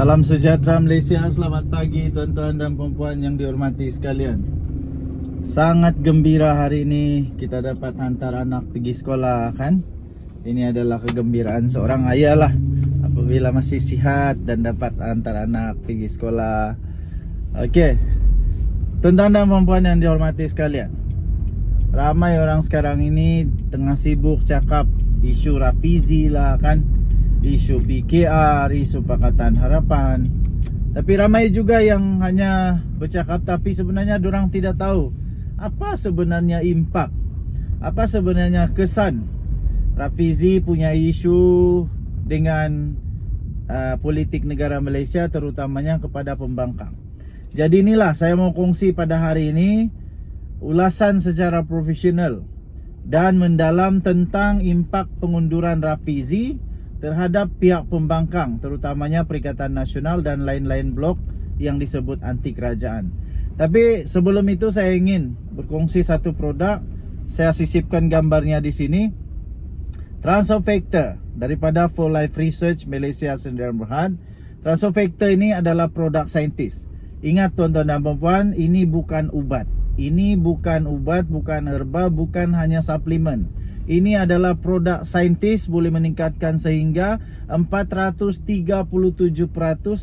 Salam sejahtera Malaysia, selamat pagi tuan-tuan dan puan-puan yang dihormati sekalian. Sangat gembira hari ini kita dapat hantar anak pergi sekolah kan. Ini adalah kegembiraan seorang ayah lah apabila masih sihat dan dapat hantar anak pergi sekolah. Okey, tuan-tuan dan puan-puan yang dihormati sekalian, ramai orang sekarang ini tengah sibuk cakap isu Rafizi lah kan, isu PKR, isu Pakatan Harapan. Tapi ramai juga yang hanya bercakap tapi sebenarnya dorang tidak tahu apa sebenarnya impak, apa sebenarnya kesan Rafizi punya isu dengan politik negara Malaysia, terutamanya kepada pembangkang. Jadi inilah saya mau kongsi pada hari ini ulasan secara profesional dan mendalam tentang impak pengunduran Rafizi terhadap pihak pembangkang, terutamanya Perikatan Nasional dan lain-lain blok yang disebut anti kerajaan. Tapi sebelum itu saya ingin berkongsi satu produk. Saya sisipkan gambarnya di sini. Transofactor daripada For Life Research Malaysia Sdn Bhd. Transofactor ini adalah produk saintis. Ingat tuan-tuan dan puan-puan, ini bukan ubat. Ini bukan ubat, bukan herba, bukan hanya suplemen. Ini adalah produk saintis, boleh meningkatkan sehingga 437%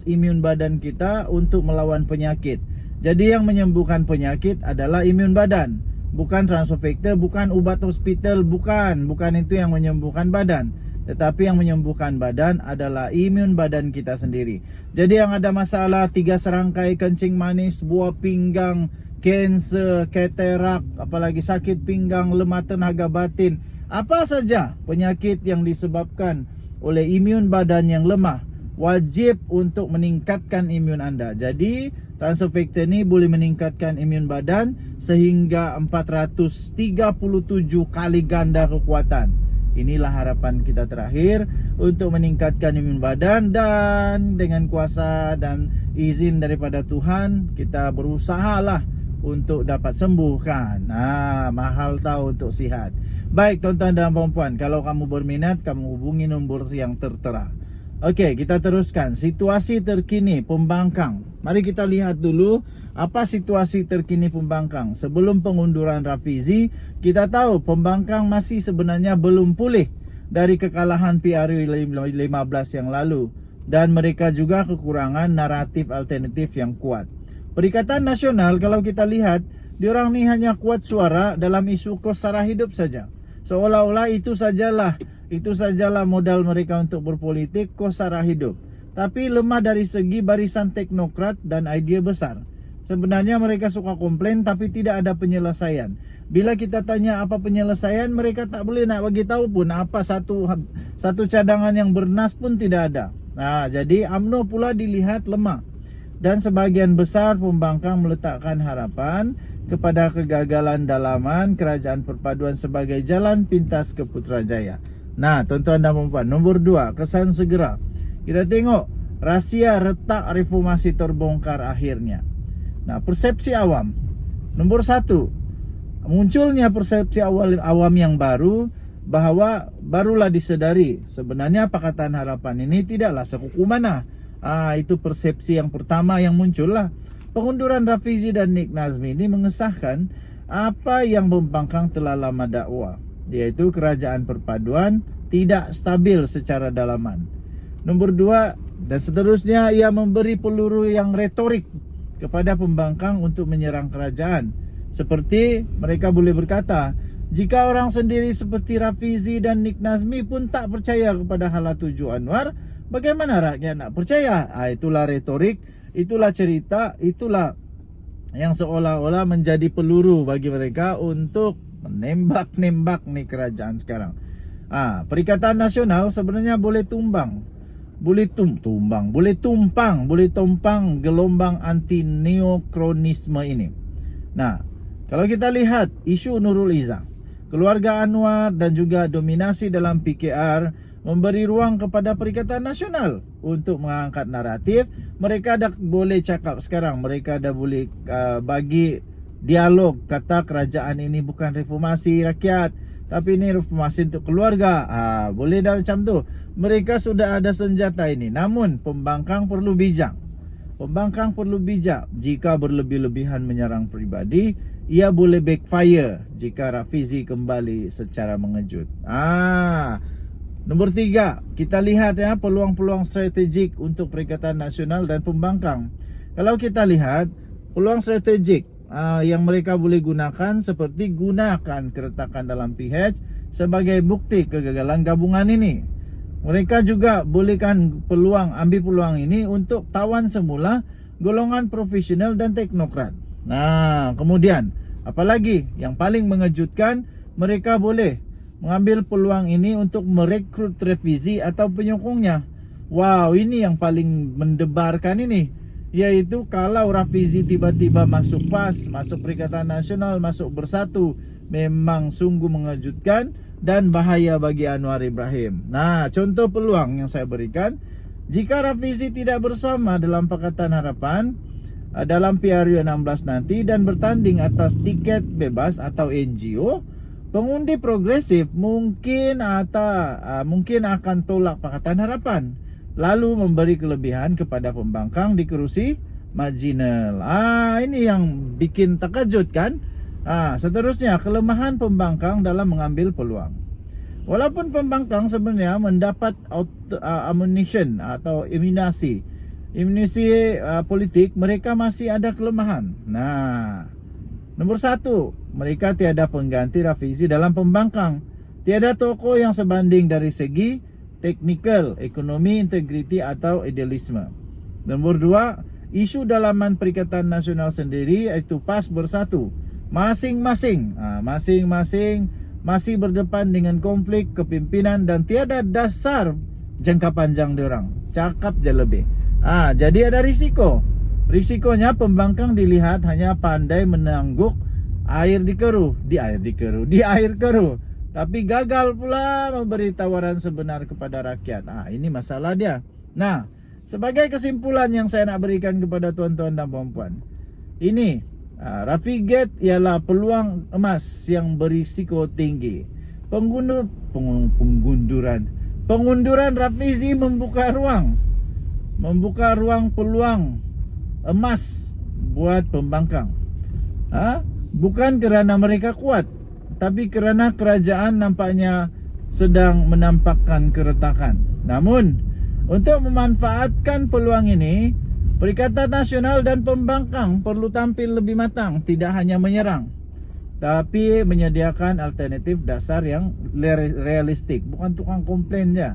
imun badan kita untuk melawan penyakit. Jadi yang menyembuhkan penyakit adalah imun badan, bukan transofactor, bukan ubat hospital, bukan itu yang menyembuhkan badan. Tetapi yang menyembuhkan badan adalah imun badan kita sendiri. Jadi yang ada masalah 3 serangkai kencing manis, buah pinggang, kanser, katarak, apalagi sakit pinggang, lemah tenaga batin, apa saja penyakit yang disebabkan oleh imun badan yang lemah, wajib untuk meningkatkan imun anda. Jadi Transofactor ini boleh meningkatkan imun badan sehingga 437 kali ganda kekuatan. Inilah harapan kita terakhir untuk meningkatkan imun badan, dan dengan kuasa dan izin daripada Tuhan kita berusahalah untuk dapat sembuhkan. Mahal tahu untuk sihat. Baik tuan-tuan dan puan-puan, kalau kamu berminat, kamu hubungi nombor yang tertera. Okey, kita teruskan. Situasi terkini pembangkang. Mari kita lihat dulu apa situasi terkini pembangkang. Sebelum pengunduran Rafizi, kita tahu pembangkang masih sebenarnya belum pulih dari kekalahan PRU 15 yang lalu, dan mereka juga kekurangan naratif alternatif yang kuat. Perikatan Nasional, kalau kita lihat, diorang ni hanya kuat suara dalam isu kos sara hidup saja. Seolah-olah itu sajalah modal mereka untuk berpolitik, kos sara hidup. Tapi lemah dari segi barisan teknokrat dan idea besar. Sebenarnya mereka suka komplain tapi tidak ada penyelesaian. Bila kita tanya apa penyelesaian, mereka tak boleh nak bagi tahu pun apa satu cadangan yang bernas pun tidak ada. Jadi UMNO pula dilihat lemah. Dan sebagian besar pembangkang meletakkan harapan kepada kegagalan dalaman Kerajaan Perpaduan sebagai jalan pintas ke Putrajaya. Tuan-tuan dan puan-puan, nombor 2, kesan segera. Kita tengok rahsia retak reformasi terbongkar akhirnya. Persepsi awam. Nombor 1, munculnya persepsi awam yang baru, bahawa barulah disedari sebenarnya Pakatan Harapan ini tidaklah sekuku mana. Itu persepsi yang pertama yang muncul lah. Pengunduran Rafizi dan Nik Nazmi ini mengesahkan apa yang pembangkang telah lama dakwa, yaitu Kerajaan Perpaduan tidak stabil secara dalaman. Nombor 2, dan seterusnya, ia memberi peluru yang retorik kepada pembangkang untuk menyerang kerajaan. Seperti mereka boleh berkata, jika orang sendiri seperti Rafizi dan Nik Nazmi pun tak percaya kepada Hala Tuju Anwar, bagaimana rakyat nak percaya? Itulah retorik, itulah cerita, itulah yang seolah-olah menjadi peluru bagi mereka untuk menembak-nembak ni kerajaan sekarang. Perikatan Nasional sebenarnya boleh boleh tumpang gelombang anti neokronisme ini. Kalau kita lihat isu Nurul Izzah, keluarga Anwar dan juga dominasi dalam PKR memberi ruang kepada Perikatan Nasional untuk mengangkat naratif. Mereka dah boleh cakap sekarang, mereka dah boleh bagi dialog, kata kerajaan ini bukan reformasi rakyat, tapi ini reformasi untuk keluarga. Boleh dah macam tu. Mereka sudah ada senjata ini. Namun pembangkang perlu bijak. Pembangkang perlu bijak. Jika berlebih-lebihan menyerang pribadi, ia boleh backfire jika Rafizi kembali secara mengejut. Nombor 3, kita lihat ya peluang-peluang strategik untuk Perikatan Nasional dan pembangkang. Kalau kita lihat peluang strategik yang mereka boleh gunakan seperti gunakan keretakan dalam PH sebagai bukti kegagalan gabungan ini. Mereka juga bolehkan ambil peluang ini untuk tawan semula golongan profesional dan teknokrat. Kemudian apalagi yang paling mengejutkan, mereka boleh mengambil peluang ini untuk merekrut Rafizi atau penyokongnya. Wow, ini yang paling mendebarkan ini, yaitu kalau Rafizi tiba-tiba masuk PAS, masuk Perikatan Nasional, masuk Bersatu, memang sungguh mengejutkan dan bahaya bagi Anwar Ibrahim. Contoh peluang yang saya berikan, jika Rafizi tidak bersama dalam Pakatan Harapan dalam PRU 16 nanti dan bertanding atas tiket bebas atau NGO, pengundi progresif mungkin akan tolak Pakatan Harapan, lalu memberi kelebihan kepada pembangkang di kerusi marginal. Ini yang bikin terkejut kan. Seterusnya, kelemahan pembangkang dalam mengambil peluang. Walaupun pembangkang sebenarnya mendapat ammunition atau imunisi politik, mereka masih ada kelemahan. Nombor 1, mereka tiada pengganti Rafizi dalam pembangkang. Tiada tokoh yang sebanding dari segi teknikal, ekonomi, integriti atau idealisme. Nombor 2, isu dalaman Perikatan Nasional sendiri iaitu PAS Bersatu. Masing-masing masih berdepan dengan konflik kepimpinan dan tiada dasar jangka panjang diorang. Cakap je lebih. Jadi ada risiko. Risikonya pembangkang dilihat hanya pandai menangguk air keruh, tapi gagal pula memberi tawaran sebenar kepada rakyat. Ini masalah dia. Sebagai kesimpulan yang saya nak berikan kepada tuan-tuan dan puan-puan, ini Rafizi ialah peluang emas yang berisiko tinggi. Pengunduran Rafizi membuka ruang peluang emas buat pembangkang. Bukan kerana mereka kuat, tapi kerana kerajaan nampaknya sedang menampakkan keretakan. Namun, untuk memanfaatkan peluang ini, Perikatan Nasional dan pembangkang perlu tampil lebih matang, tidak hanya menyerang, tapi menyediakan alternatif dasar yang realistik, bukan tukang komplain je.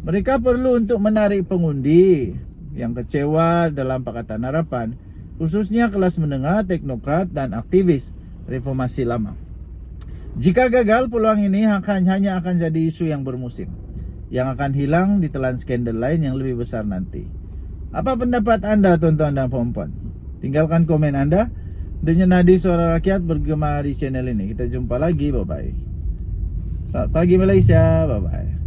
Mereka perlu untuk menarik pengundi yang kecewa dalam Pakatan Harapan, khususnya kelas menengah, teknokrat dan aktivis reformasi lama. Jika gagal, peluang ini hanya akan jadi isu yang bermusim, yang akan hilang ditelan skandal lain yang lebih besar nanti. Apa pendapat anda, tuan-tuan dan puan-puan? Tinggalkan komen anda. Denyut nadi suara rakyat bergema di channel ini. Kita jumpa lagi, bye-bye. Selamat pagi Malaysia, bye-bye.